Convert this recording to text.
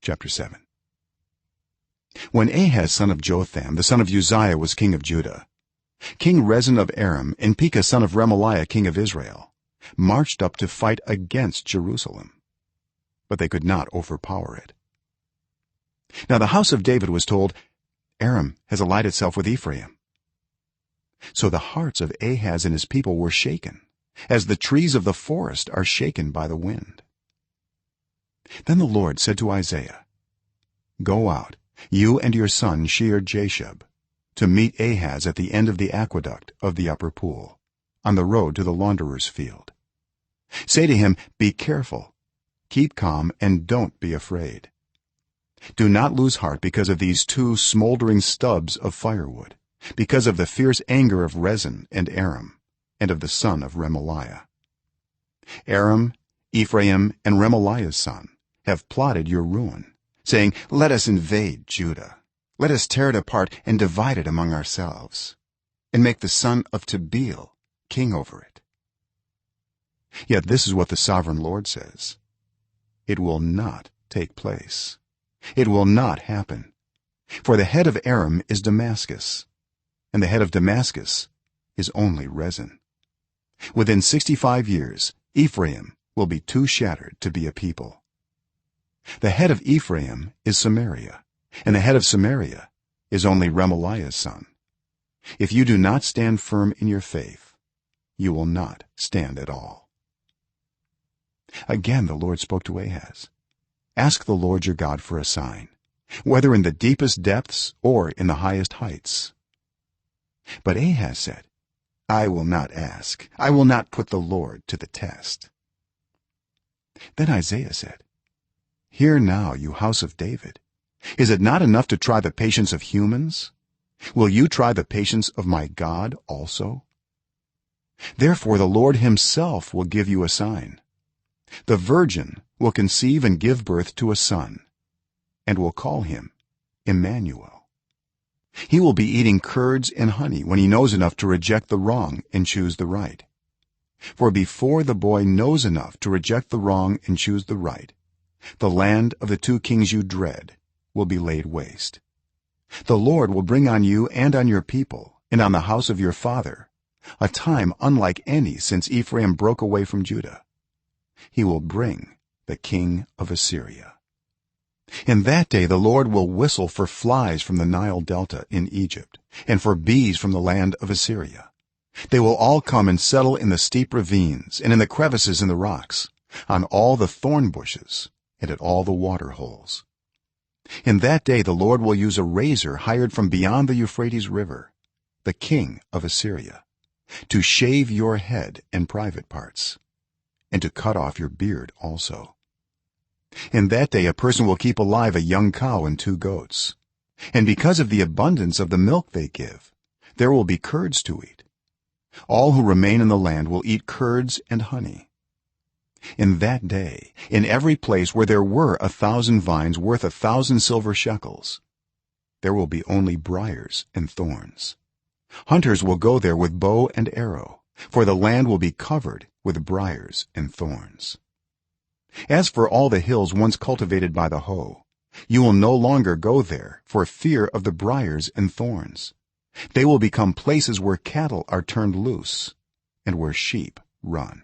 Chapter 7. When Ahaz son of Jotham the son of Uzziah was king of Judah, King Rezin of Aram and Pekah son of Remaliah king of Israel marched up to fight against Jerusalem, but they could not overpower it. Now the house of David was told, Aram has allied itself with Ephraim. So the hearts of Ahaz and his people were shaken, as the trees of the forest are shaken by the wind. Then the Lord said to Isaiah, Go out, you and your son Shear-Jashub, to meet Ahaz at the end of the aqueduct of the upper pool, on the road to the launderer's field. Say to him, Be careful, keep calm, and don't be afraid. Do not lose heart because of these two smoldering stubs of firewood, because of the fierce anger of Rezin and Aram, and of the son of Remaliah. Aram, Ephraim, and Remaliah's son have plotted your ruin, saying, Let us invade Judah. Let us tear it apart and divide it among ourselves, and make the son of Tabeel king over it. Yet this is what the sovereign Lord says: It will not take place. It will not happen. For the head of Aram is Damascus, and the head of Damascus is only Rezin. Within 65 years Ephraim will be too shattered to be a people. The head of Ephraim is Samaria, and the head of Samaria is only Remaliah's son. If you do not stand firm in your faith, you will not stand at all. Again the Lord spoke to Ahaz, Ask the Lord your God for a sign, whether in the deepest depths or in the highest heights. But Ahaz said, I will not ask. I will not put the Lord to the test. Then Isaiah said, Hear now, you house of David. Is it not enough to try the patience of humans? Will you try the patience of my God also? Therefore the Lord himself will give you a sign. The virgin will conceive and give birth to a son, and will call him Emmanuel. He will be eating curds and honey when he knows enough to reject the wrong and choose the right. For before the boy knows enough to reject the wrong and choose the right, the land of the two kings you dread will be laid waste. The Lord will bring on you and on your people and on the house of your father a time unlike any since Ephraim broke away from Judah. He will bring the king of Assyria. In that day the Lord will whistle for flies from the Nile delta in Egypt, and for bees from the land of Assyria. They will all come and settle in the steep ravines and in the crevices in the rocks, on all the thorn bushes and at all the water holes. In that day the Lord will use a razor hired from beyond the Euphrates river, the king of Assyria, to shave your head and private parts, and to cut off your beard also. In that day a person will keep alive a young cow and 2 goats, and because of the abundance of the milk they give, there will be curds to eat. All who remain in the land will eat curds and honey. In that day, in every place where there were 1,000 vines worth 1,000 silver shekels, there will be only briars and thorns. Hunters will go there with bow and arrow, for the land will be covered with briars and thorns. As for all the hills once cultivated by the hoe, you will no longer go there for fear of the briars and thorns. They will become places where cattle are turned loose and where sheep run.